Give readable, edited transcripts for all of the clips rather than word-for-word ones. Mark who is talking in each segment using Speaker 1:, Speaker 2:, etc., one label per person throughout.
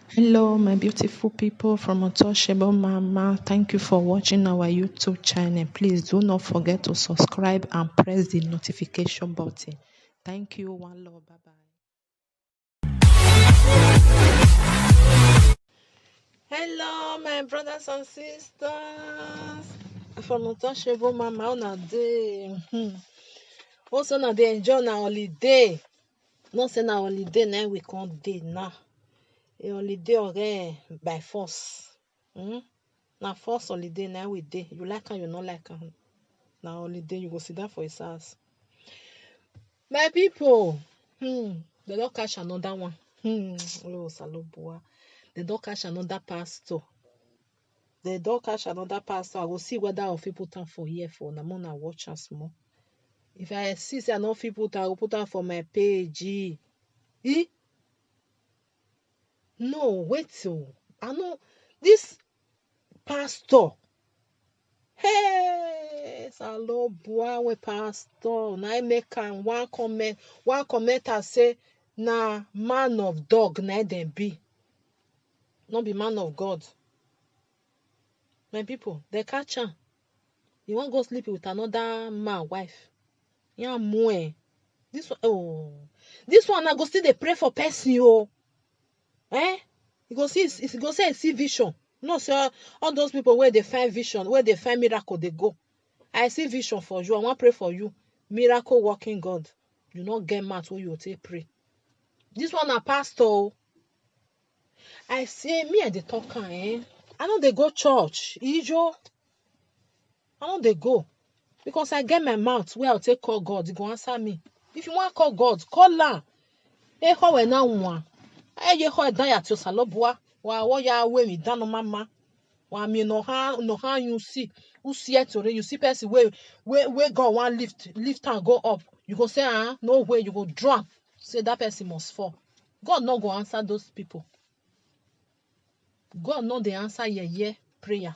Speaker 1: Hello, my beautiful people from Untouchable Mama. Thank you for watching our YouTube channel. Please do not forget to subscribe and press the notification button. Thank you. One love. Bye bye. Hello, my brothers and sisters from Untouchable Mama. On a day. Also, na dey enjoy na holiday. No say na holiday now we can't day now. A holiday already by force. Na force holiday now we dey. You like am, you not like am. Na holiday you go sit down for his house. My people, they don catch another one. Oh, Salobua. They don catch another pastor. They don catch another pastor. I go see whether I fit put am for here for na more na watch am small. If I see say I no fit put am, I go put am for my page. No, wait oh. I know this pastor. Hey, Salobua we pastor. Na I make am one commenter say na man of dog na dem be. No be man of God. My people, they catch am. You wan go sleep with another man wife. Yeah, more. This one I go still dey pray for person oh. You go see I see vision. No, say all those people where they find vision, where they find miracle, they go. I see vision for you. I want pray for you. Miracle working God. You not get mad where you take pray. This one a pastor. I say me and the talker, I know they go church. Ijo. I know they go. Because I get my mouth where I'll take call God. He go answer me. If you want to call God, call her. Hey, how we now one? Hey, you how die at your salobua? Wa ya we mi dano mama. Wa mi no ha you see. Who see it today? You see person where God want lift and go up. You go say no way. You go drop. Say that person must fall. God not go answer those people. God know the answer prayer.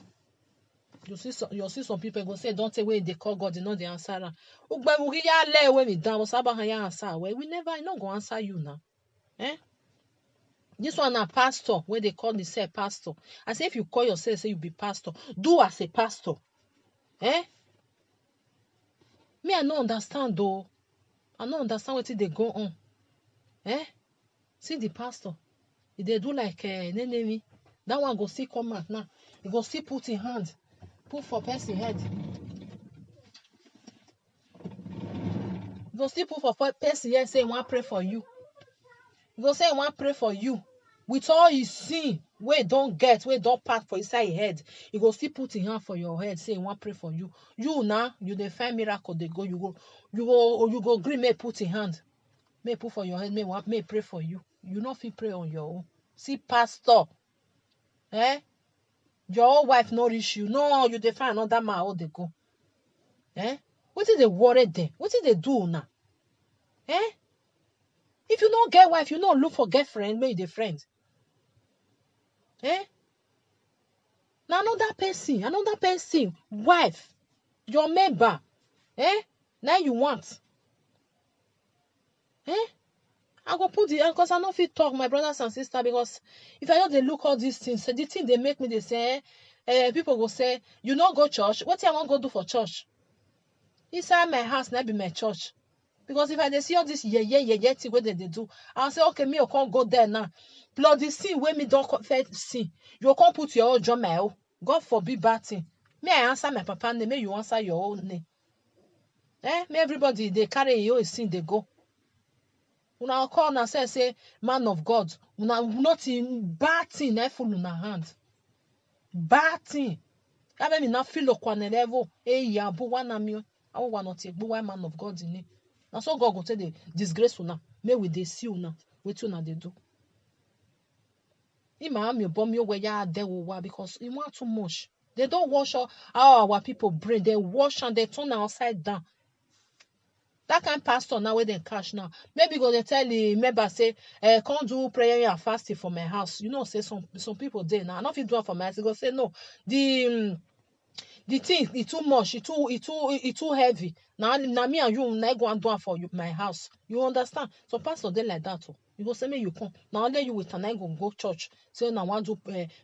Speaker 1: You see some people go say don't say when they call God, they know the answer. We never not go answer you now. This one a pastor where they call themselves pastor. I say if you call yourself say you be pastor, do as a pastor. Me I no understand though. I no understand what they go on. See the pastor. If they do like enemy, that one go see come out now. He go see put in hand. Put for person head. You go still put for person head say want pray for you. You go say want pray for you. With all his sin, where don't get, where don't pass for inside your head. You go still put in hand for your head, say want pray for you. You now, you dey find miracle, they go, you go agree, may put in hand. May put for your head, may pray for you. You not fit pray on your own. See pastor. Your own wife no reach you. No, you dey find another man, how they go. What is they worry them? What is they do now? If you don't get wife, you don't look for girlfriend, make the friend. Now another person, wife, your member. Now you want. I go put the because I know if you talk, my brothers and sisters, because if I don't they look all these things, the thing they make me they say, people go say, you not go church. What I want go do for church? Inside my house, not be my church. Because if I see all this thing what they do, I'll say, okay, me I can't go there now. Plus the sin where me don't see. You can't put your own drum out. God forbid bad thing. May I answer my papa name, may you answer your own name. May everybody they carry your sin, they go. When I call and say, man of God, not in bad thing, full in hand. Bad thing. I mean, not feel like one level. Yeah, but one am you. I want not take, but why man of God in it? Now so God go tell the disgrace una. May we they see una. What una they do? Ima me bomb you where ya there because you want too much. They don't wash how our people brain. They wash and they turn outside down. That kind of pastor now where they cash now. Maybe go they tell the member say, can't do prayer and fasting for my house. You know, say some people there now. I don't fit do it for my house. They go say no. the thing it too much, it too heavy. Now me and you na go and do for you my house. You understand? So pastor dey like that. You go say me you come. Now only you with an go church. Say na want do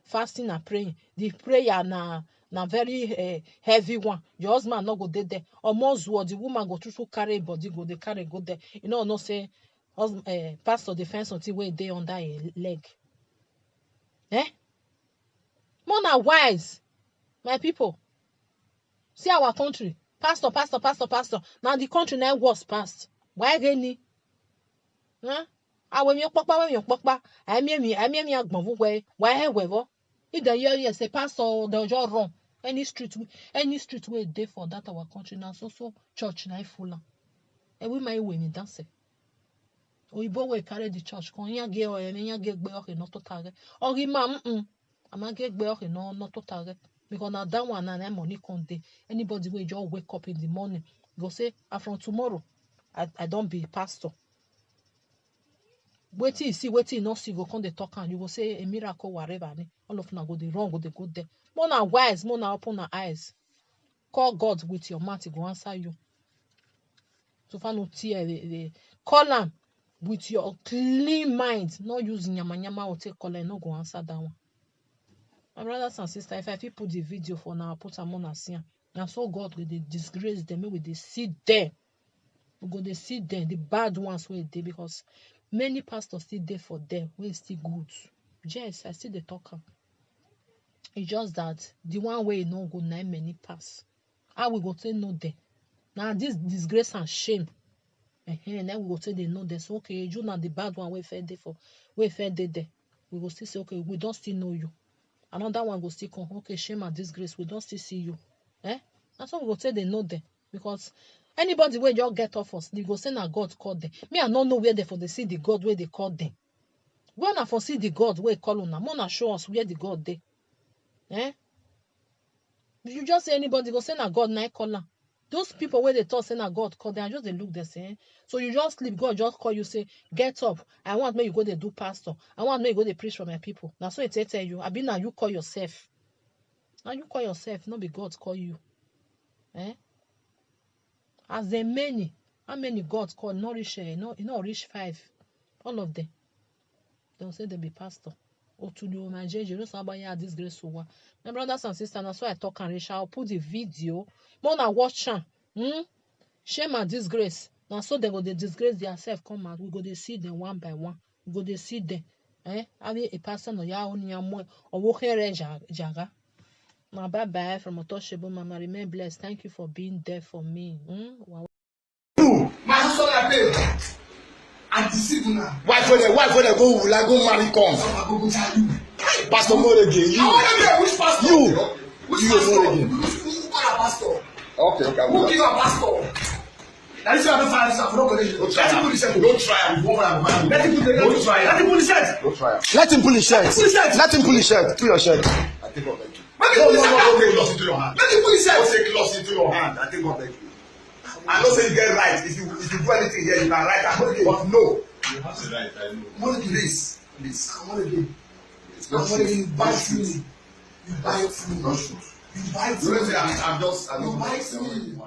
Speaker 1: fasting and praying. The prayer na very heavy one. Your husband not go there. Or more the woman go to carry body go they carry go there. You know no say pastor defense until where they under a leg. More na wise, my people. See our country. Pastor. Now the country now was past. Why any? When you papa. I mean agbonvu way. Why however? If the year say pastor, they'll just run. Any street way day for that our country now. So church now full. And we might win in dance. Oyibo will carry the church. Kon ya ge o ya ge gbe o not total. Or imam I'm get gbe o not total. Because now that one and money can't dey. Anybody will just wake up in the morning go say from tomorrow I don't be pastor. Wait till you see, wait till you not see, go come they talk and you go say a miracle whatever. All of them go the wrong, go they go there. More na wise, more na open our eyes. Call God with your mouth, he go answer you. So far no tear, call him with your clean mind, not using nyama or take call and no go answer that one. My brothers and sisters, if I fit put the video for now, put them on as here. Now so God will they disgrace them, maybe they sit there. We go they sit there, the bad ones where they because many pastors still there for them, where still good. Yes, I see the talker. It's just that the one way no go nine many pass. I will go say no there. Now this disgrace and shame. And then we go say they know this. Okay, you not the bad one we fed there for we fed there. We go still say okay, we don't still know you. Another one go still come. Okay, shame and disgrace. We don't still see you. That's why we go say they know them because anybody where you get off us, they go say na God called them. Me I don't know where they for they see the God where they called them. We not for see the God where call on them. More show us where the God they. If you just say anybody go say na God na call them. Those people where they talk say na God call them, just they look the same. So you just sleep, God just call you say, get up. I want me you go they do pastor. I want me you go they preach for my people. Now so it tell you. I be now you call yourself. Now you call yourself, not be God call you. As there many, how many God call not reach reach 5. All of them. They'll say they be pastor. Or to do my judge, you know somebody had this grace over. My brothers and sisters, that's why I talk and reach. I'll put the video. More na watch shame and disgrace. Now so they go they disgrace themselves come out. We go they see them one by one. We go they see them. Having a person or ya only or walking jaga. Now bye bye from Otoshebo Mama. Remain blessed. Thank you for being there for me. Wow.
Speaker 2: My husband I pay. And deceive now. Why for the go will I go marry come? Pastor Morege, you. Which pastor? You. Which pastor? Who call a pastor? Okay. Who give a pastor? That is why I don't find this. Don't try. Let him pull his shirt. Don't try. Let him pull his shirt. Let him pull his shirt. Pull your shirt. I think God beg you. No. Take loss into your hand. Let him pull his shirt. Take loss into your hand. I think God beg you. I don't say you get right. If you do anything here, you can write. But no. You have to write. I know. I want to do this. Please. I want to do. I want to do. Buy food. You buy food. You buy food. I'm just. You buy food.